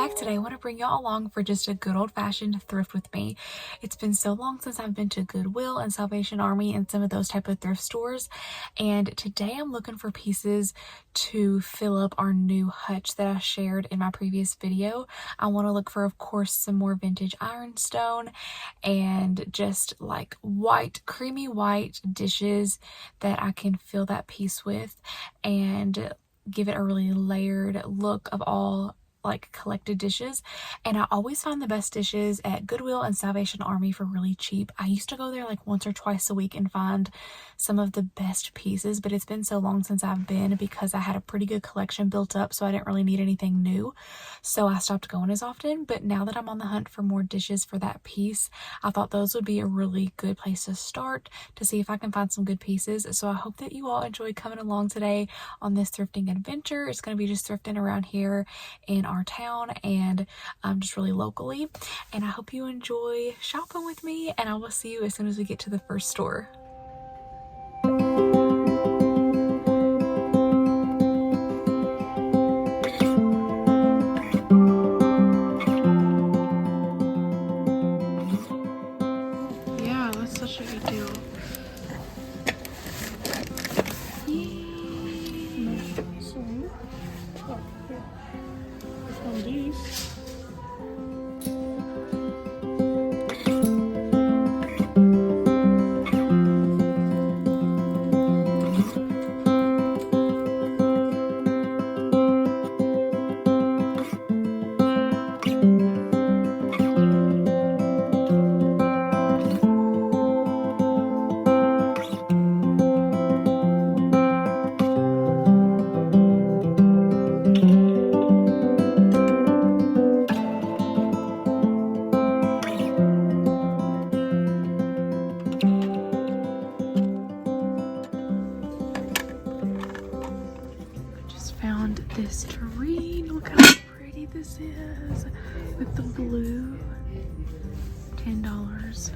back. Today I want to bring y'all along for just a good old-fashioned thrift with me. It's been so long since I've been to Goodwill and Salvation Army and some of those type of thrift stores, and today I'm looking for pieces to fill up our new hutch that I shared in my previous video. I want to look for, of course, some more vintage ironstone and just like white, creamy white dishes that I can fill that piece with and give it a really layered look of all like collected dishes. And I always find the best dishes at Goodwill and Salvation Army for really cheap. I used to go there like once or twice a week and find some of the best pieces, but it's been so long since I've been because I had a pretty good collection built up, so I didn't really need anything new, so I stopped going as often. But now that I'm on the hunt for more dishes for that piece, I thought those would be a really good place to start to see if I can find some good pieces. So I hope that you all enjoy coming along today on this thrifting adventure. It's going to be just thrifting around here in our town and just really locally, and I hope you enjoy shopping with me, and I will see you as soon as we get to the first store. Yeah, that's such a good deal. Found this terrain. Look how pretty this is with the blue. $10.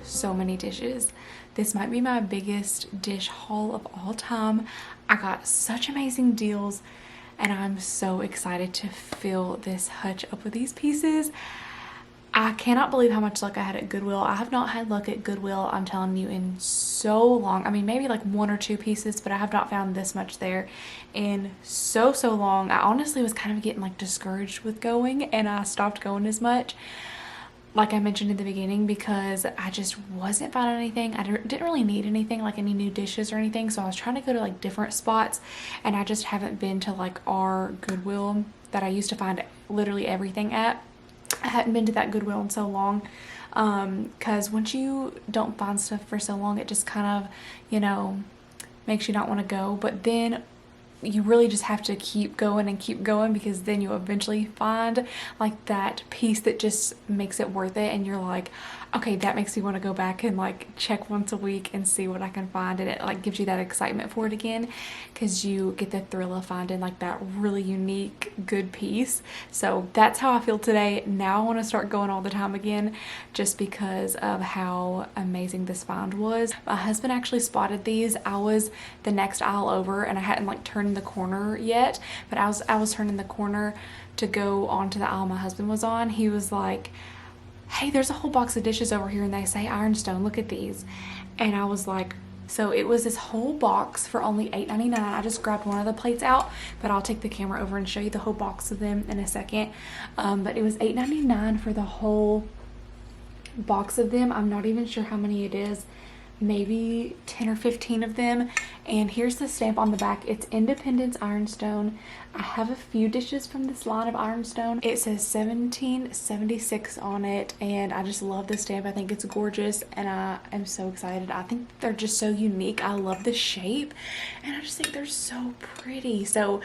So many dishes. This might be my biggest dish haul of all time. I got such amazing deals and I'm so excited to fill this hutch up with these pieces. I cannot believe how much luck I had at Goodwill. I have not had luck at Goodwill, I'm telling you, in so long. I mean, maybe like one or two pieces, but I have not found this much there in so long. I honestly was kind of getting like discouraged with going, and I stopped going as much, like I mentioned in the beginning, because I just wasn't finding anything. I didn't really need anything, like any new dishes or anything, so I was trying to go to like different spots, and I just haven't been to like our Goodwill that I used to find literally everything at. I hadn't been to that Goodwill in so long, because once you don't find stuff for so long, it just kind of, you know, makes you not want to go. But then you really just have to keep going and keep going, because then you eventually find like that piece that just makes it worth it, and you're like, Okay, that makes me want to go back and like check once a week and see what I can find, and it like gives you that excitement for it again because you get the thrill of finding like that really unique good piece. So that's how I feel today. Now I want to start going all the time again just because of how amazing this find was. My husband actually spotted these. I was the next aisle over and I hadn't like turned the corner yet, but I was turning the corner to go onto the aisle my husband was on. He was like, hey, there's a whole box of dishes over here and they say ironstone, look at these. And I was like, so it was this whole box for only $8.99. I just grabbed one of the plates out, but I'll take the camera over and show you the whole box of them in a second. But it was $8.99 for the whole box of them. I'm not even sure how many it is, maybe 10 or 15 of them. And here's the stamp on the back. It's Independence Ironstone. I have a few dishes from this line of ironstone. It says 1776 on it, and I just love this stamp. I think it's gorgeous and I am so excited. I think they're just so unique. I love the shape and I just think they're so pretty. So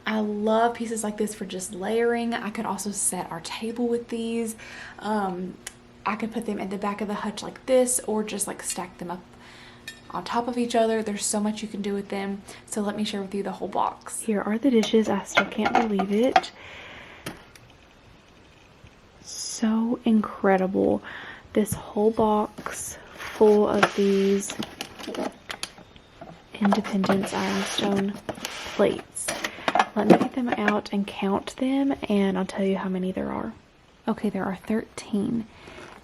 I love pieces like this for just layering. I could also set our table with these. I could put them in the back of the hutch like this, or just like stack them up on top of each other. There's so much you can do with them. So let me share with you the whole box. Here are the dishes. I still can't believe it. So incredible. This whole box full of these Independence Ironstone plates. Let me get them out and count them and I'll tell you how many there are. Okay, there are 13.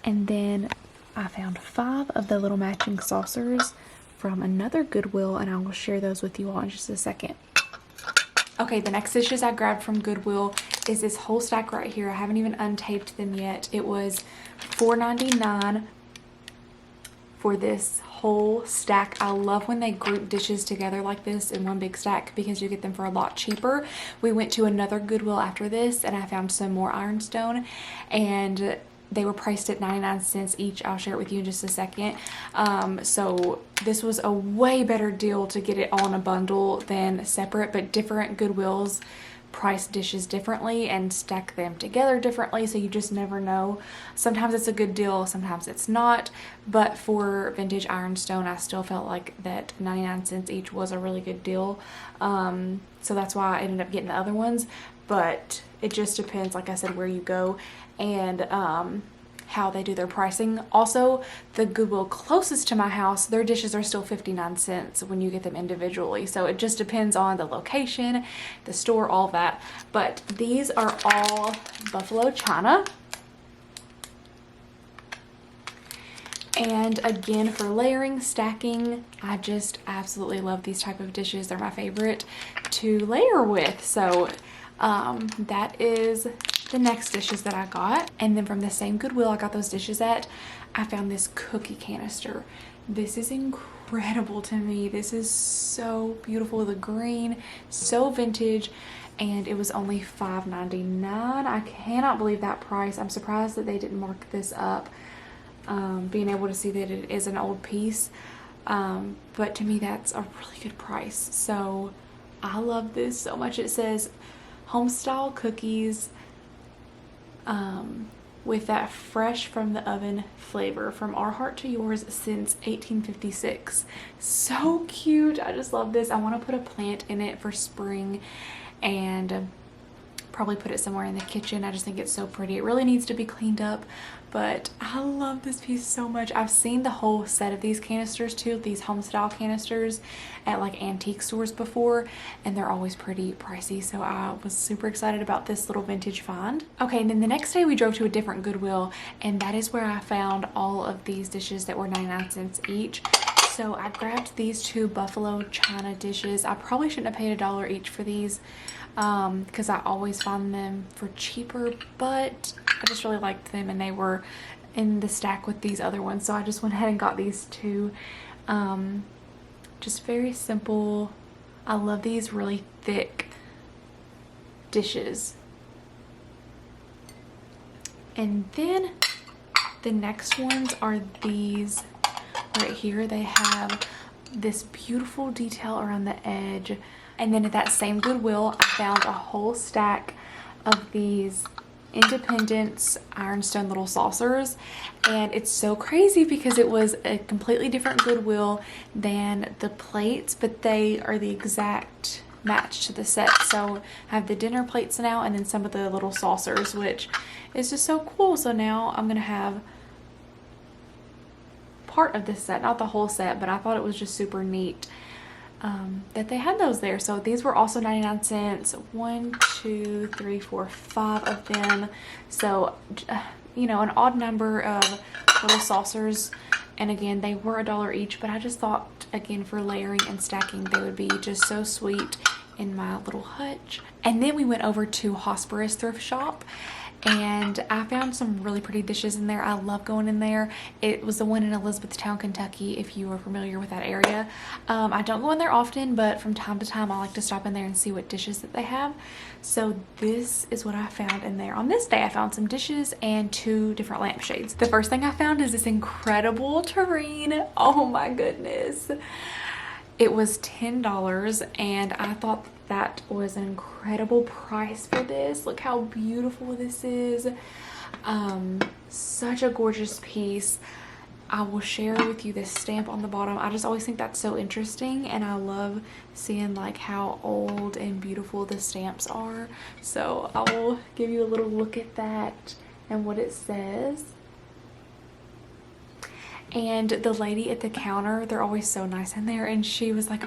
And then I found 5 of the little matching saucers from another Goodwill, and I will share those with you all in just a second. Okay, the next dishes I grabbed from Goodwill is this whole stack right here. I haven't even untaped them yet. It was $4.99 for this whole stack. I love when they group dishes together like this in one big stack because you get them for a lot cheaper. We went to another Goodwill after this and I found some more ironstone, and they were priced at 99 cents each. I'll share it with you in just a second. So this was a way better deal to get it all in a bundle than separate, but different Goodwills price dishes differently and stack them together differently, so you just never know. Sometimes it's a good deal, sometimes it's not, but for vintage ironstone I still felt like that 99 cents each was a really good deal. So that's why I ended up getting the other ones, but it just depends, like I said, where you go and how they do their pricing. Also, the Goodwill closest to my house, their dishes are still 59 cents when you get them individually. So it just depends on the location, the store, all that. But these are all buffalo china. And again, for layering, stacking, I just absolutely love these type of dishes. They're my favorite to layer with. So that is the next dishes that I got. And then from the same Goodwill I got those dishes at, I found this cookie canister. This is incredible to me. This is so beautiful. The green, so vintage, and it was only $5.99. I cannot believe that price. I'm surprised that they didn't mark this up, being able to see that it is an old piece, but to me that's a really good price. So I love this so much. It says homestyle cookies with that fresh from the oven flavor, from our heart to yours since 1856. So cute. I just love this. I want to put a plant in it for spring and probably put it somewhere in the kitchen. I just think it's so pretty. It really needs to be cleaned up, but I love this piece so much. I've seen the whole set of these canisters too, these home style canisters, at like antique stores before, and they're always pretty pricey, so I was super excited about this little vintage find. Okay, and then the next day we drove to a different Goodwill, and that is where I found all of these dishes that were 99 cents each. So I grabbed these 2 buffalo china dishes. I probably shouldn't have paid $1 each for these because I always find them for cheaper, but I just really liked them and they were in the stack with these other ones, so I just went ahead and got these 2. Just very simple. I love these really thick dishes. And then the next ones are these right here. They have this beautiful detail around the edge. And then at that same Goodwill, I found a whole stack of these Independence ironstone little saucers, and it's so crazy because it was a completely different Goodwill than the plates, but they are the exact match to the set. So I have the dinner plates now and then some of the little saucers, which is just so cool. So now I'm gonna have part of this set, not the whole set, but I thought it was just super neat that they had those there. So these were also 99 cents. 1, 2, 3, 4, 5 of them. So you know, an odd number of little saucers, and again they were $1 each, but I just thought, again, for layering and stacking, they would be just so sweet in my little hutch. And then we went over to Hosperus Thrift Shop, and I found some really pretty dishes in there. I love going in there. It was the one in Elizabethtown, Kentucky, if you are familiar with that area. I don't go in there often, but from time to time I like to stop in there and see what dishes that they have. So this is what I found in there. On this day I found some dishes and 2 different lampshades. The first thing I found is this incredible tureen. Oh my goodness. It was $10, and I thought that was an incredible price for this. Look how beautiful this is. Such a gorgeous piece. I will share with you this stamp on the bottom. I just always think that's so interesting, and I love seeing like how old and beautiful the stamps are. So I will give you a little look at that and what it says. And the lady at the counter, they're always so nice in there, and she was like,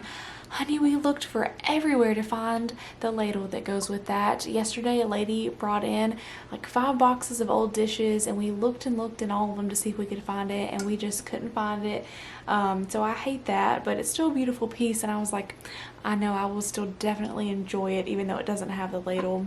honey, we looked for everywhere to find the ladle that goes with that. Yesterday a lady brought in like 5 boxes of old dishes, and we looked and looked in all of them to see if we could find it, and we just couldn't find it. So I hate that, but it's still a beautiful piece, and I was like, I know I will still definitely enjoy it even though it doesn't have the ladle.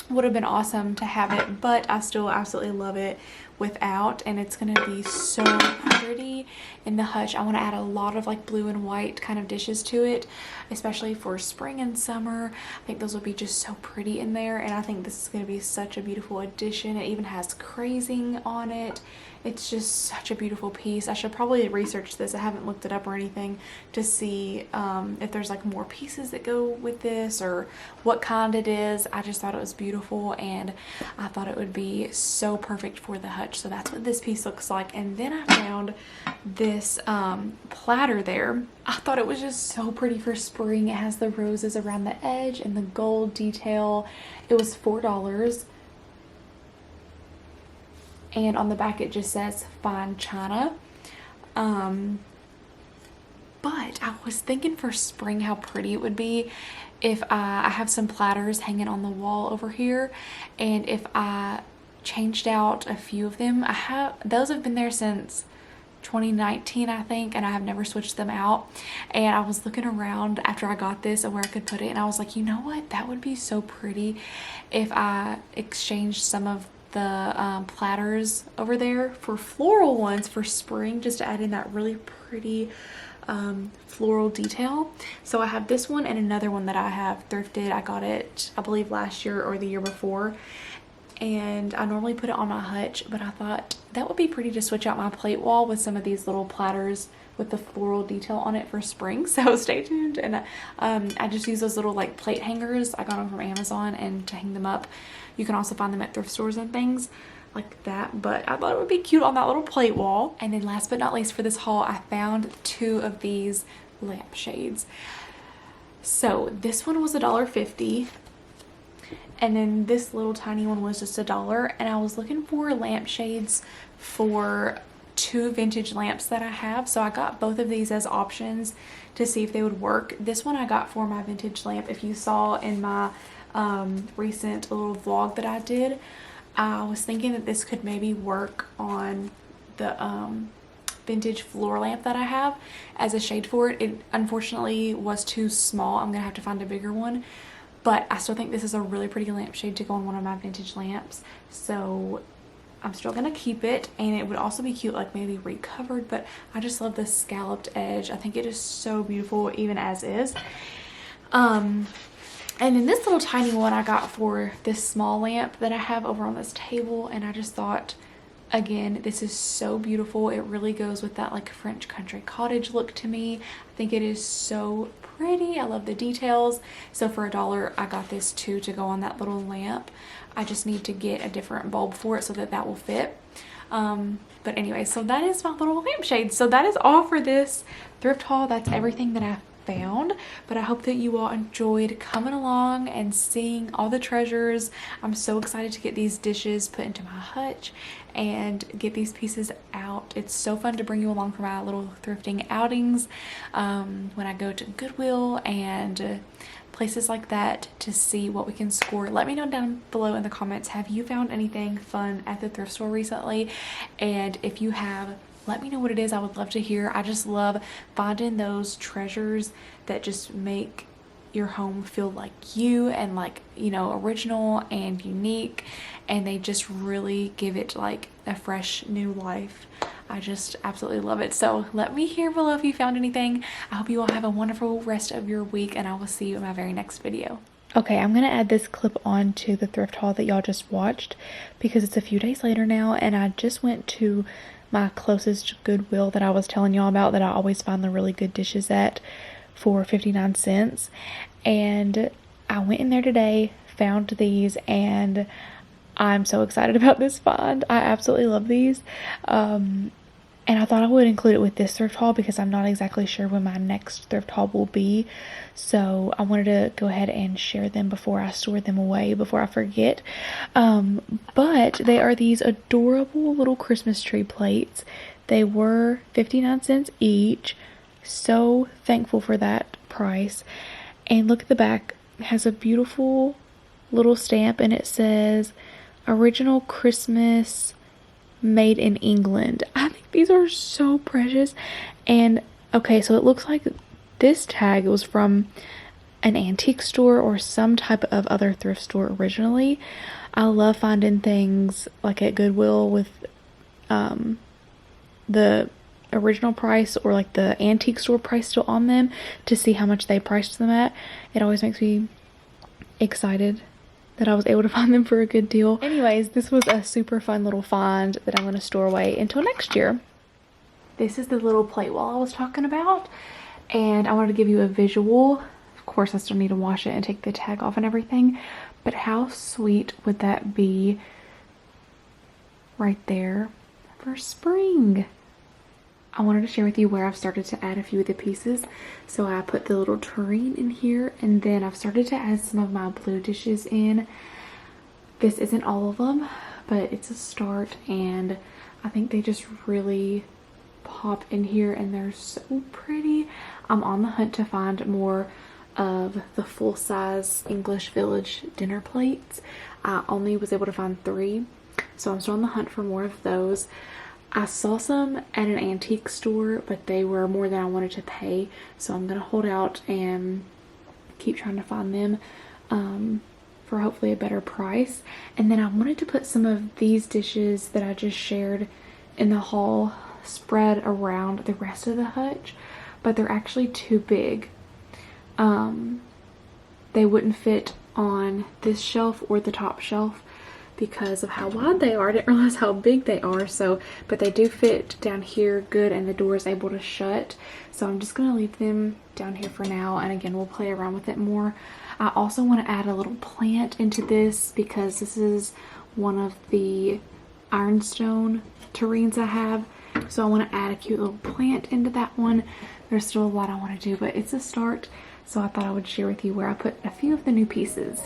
Would have been awesome to have it, but I still absolutely love it without, and it's gonna be so pretty in the hutch. I want to add a lot of like blue and white kind of dishes to it, especially for spring and summer. I think those will be just so pretty in there, and I think this is going to be such a beautiful addition. It even has crazing on it. It's just such a beautiful piece. I should probably research this. I haven't looked it up or anything to see if there's like more pieces that go with this or what kind it is. I just thought it was beautiful, and I thought it would be so perfect for the hutch. So that's what this piece looks like. And then I found this platter there. I thought it was just so pretty for spring. It has the roses around the edge and the gold detail. It was $4. And on the back it just says fine china. But I was thinking for spring how pretty it would be if I have some platters hanging on the wall over here, and if I changed out a few of them. Those have been there since 2019, I think, and I have never switched them out. And I was looking around after I got this and where I could put it, and I was like, you know what, that would be so pretty if I exchanged some of the platters over there for floral ones for spring, just to add in that really pretty floral detail. So I have this one and another one that I have thrifted. I got it, I believe, last year or the year before, and I normally put it on my hutch, but I thought that would be pretty to switch out my plate wall with some of these little platters with the floral detail on it for spring. So stay tuned. And I just use those little like plate hangers. I got them from Amazon, and to hang them up. You can also find them at thrift stores and things like that, but I thought it would be cute on that little plate wall. And then last but not least for this haul, I found 2 of these lampshades. So this one was $1.50, and then this little tiny one was just $1. And I was looking for lampshades for 2 vintage lamps that I have, so I got both of these as options to see if they would work. This one I got for my vintage lamp. If you saw in my recent little vlog that I did, I was thinking that this could maybe work on the vintage floor lamp that I have as a shade for it. It unfortunately was too small. I'm gonna have to find a bigger one, but I still think this is a really pretty lampshade to go on one of my vintage lamps, so I'm still gonna keep it. And it would also be cute like maybe recovered, but I just love the scalloped edge. I think it is so beautiful even as is. And then this little tiny one I got for this small lamp that I have over on this table, and I just thought Again, this is so beautiful. It really goes with that like French country cottage look to me. I think it is so pretty. I love the details. So for $1, I got this too to go on that little lamp. I just need to get a different bulb for it so that that will fit. But anyway, so that is my little lampshade. So that is all for this thrift haul. That's everything that I found, but I hope that you all enjoyed coming along and seeing all the treasures. I'm so excited to get these dishes put into my hutch and get these pieces out. It's so fun to bring you along for my little thrifting outings when I go to Goodwill and places like that to see what we can score. Let me know down below in the comments, have you found anything fun at the thrift store recently? And if you have, let me know what it is. I would love to hear. I just love finding those treasures that just make your home feel like you and like, you know, original and unique, and they just really give it like a fresh new life. I just absolutely love it. So let me hear below if you found anything. I hope you all have a wonderful rest of your week, and I will see you in my very next video. Okay, I'm going to add this clip on to the thrift haul that y'all just watched because it's a few days later now, and I just went to my closest Goodwill that I was telling y'all about that I always find the really good dishes at for 59 cents. And I went in there today, found these, and I'm so excited about this find. I absolutely love these. And I thought I would include it with this thrift haul because I'm not exactly sure when my next thrift haul will be. So I wanted to go ahead and share them before I store them away, before I forget. But they are these adorable little Christmas tree plates. They were 59 cents each. So thankful for that price. And look at the back. It has a beautiful little stamp and it says Original Christmas Made in England. I think these are so precious. And okay, so it looks like this tag was from an antique store or some type of other thrift store originally. I love finding things like at Goodwill with the original price or like the antique store price still on them to see how much they priced them at. It always makes me excited that I was able to find them for a good deal. Anyways, this was a super fun little find that I'm going to store away until next year. This is the little plate wall I was talking about, and I wanted to give you a visual. Of course, I still need to wash it and take the tag off and everything, but how sweet would that be right there for spring? I wanted to share with you where I've started to add a few of the pieces. So I put the little tureen in here, and then I've started to add some of my blue dishes in. This isn't all of them, but it's a start, and I think they just really pop in here and they're so pretty. I'm on the hunt to find more of the full-size English Village dinner plates. I only was able to find 3, so I'm still on the hunt for more of those. I saw some at an antique store, but they were more than I wanted to pay, so I'm gonna hold out and keep trying to find them for hopefully a better price. And then I wanted to put some of these dishes that I just shared in the haul spread around the rest of the hutch, but they're actually too big. They wouldn't fit on this shelf or the top shelf because of how wide they are. I didn't realize how big they are, so but they do fit down here good, and the door is able to shut, so I'm just gonna leave them down here for now, and again we'll play around with it more. I also want to add a little plant into this because this is one of the ironstone tureens I have, so I want to add a cute little plant into that one. There's still a lot I want to do, but it's a start, so I thought I would share with you where I put a few of the new pieces.